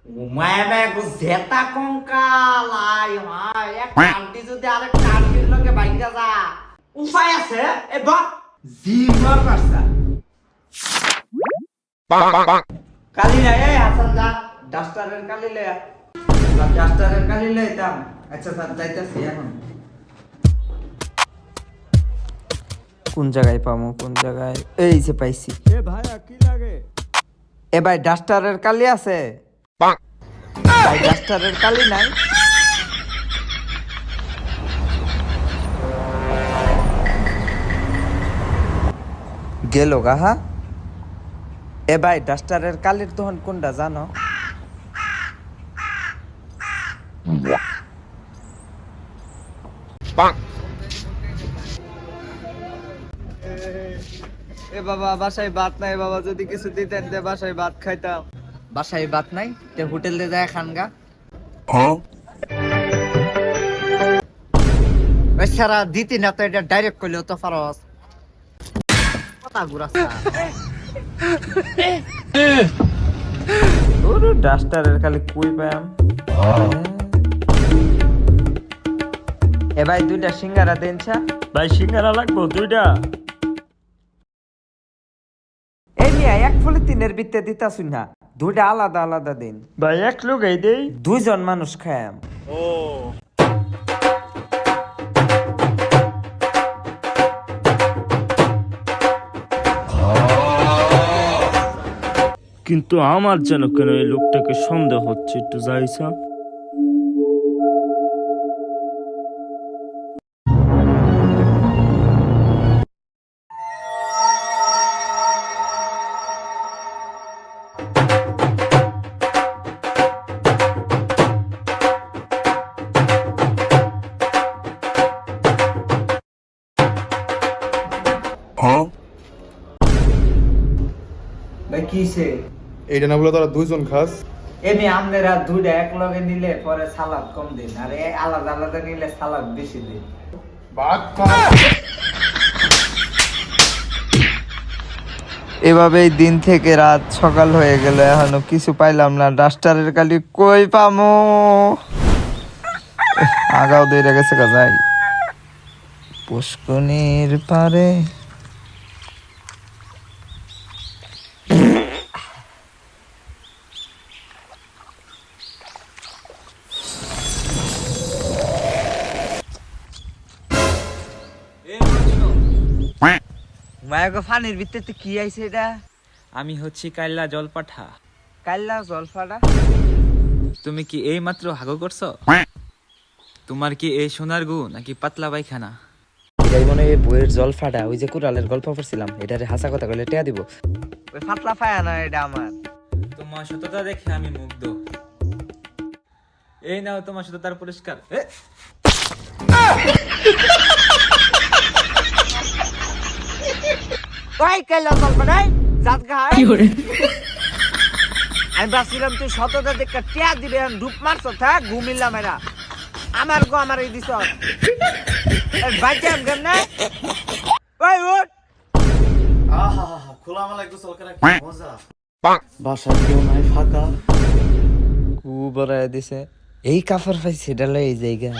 ঘুমায় গো জেতা কঙ্কাল আই হাই এক কান্টি যদি আরেক কান্টির লগে বাইঙ্গা যা উপায় আছে এ বা জিমার পারছা কালি না এই হাসান যা ডাস্টারের কালি লয়া ডাস্টারের কালি লইতাম আচ্ছা স্যার যাইতাছি এখন কোন জায়গায় পামু কোন জায়গায় এই যে পাইছি এ ভাই কি লাগে এ ভাই ডাস্টারের কালি আছে ভাই ডাস্টারের কালি নাই গেল গা হা এ ভাই ডাস্টারের কালির তখন কোনটা জানো এ বাবা বাসায় ভাত নাই বাবা যদি কিছু দিতেন তে বাসায় ভাত খাইতাম বাসায় ভাত নাই তে হোটেলে যায় খানগা ওই সারা দিতি না তো এটা ডাইরেক্ট কইলেও তো পারস কথা ঘুরাছা ওরে ডাস্টারের খালি কই পাম এ ভাই দুইটা সিঙ্গারা দেনছা ভাই সিঙ্গারা লাগবো দুইটা এই নিয়া এক ফলে তিনের বিতে দিতাছুন না দুইটা আলাদা আলাদা দিন ভাই এক লোকই দেই দুইজন মানুষ খায়াম ও কিন্তু আমার যেন কেন এই লোকটাকে সন্দেহ হচ্ছে একটু যাইছা ভাই কিসে এইটা না বলে তোরা দুইজন খাস এমনি আমনেরা দুইটা এক লগে নিলে পরে সালাদ কম দিন আর আলাদা আলাদা নিলে সালাদ বেশি দিন এভাবেই দিন থেকে রাত সকাল হয়ে গেল এখনো কিছু পাইলাম না ডাস্টারের কালি কই পামো আগাও দিয়ে গেছে যাই পুষ্কনির পারে মায়াগো ফানির ভিতরে কি আইছে এটা আমি হচ্ছি কাইল্লা জলপাঠা কাইল্লা জলফাটা তুমি কি এই মাত্র হাগো করছো তোমার কি এই সোনার গু নাকি পাতলা পায়খানা এটাই মনে হয় বইয়ের জলফাটা ওই যে কুড়ালের গল্প পড়ছিলাম এটারে হাসা কথা কইলে টিয়া দিব ওই ফাতলা ফায়া না এটা আমার তোমার সততা দেখে আমি মুগ্ধ এই নাও তোমার সততার পুরস্কার ওই কাইল্লা জলফাটা জাত গায় আমি ভাবছিলাম তুই সততা দেখে টিয়া দিবে ডুব মারছ থাক ঘুমিলাম এরা আমার গো আমার এই দিছ বাচ্চাম কেমনে ওই উঠ খোলামেলা একটু চলকার মজা বাসা কেউ নাই ফাঁকা কু বড়ায় দিছে এই কাপড় পাইছে এটা লই এই জায়গা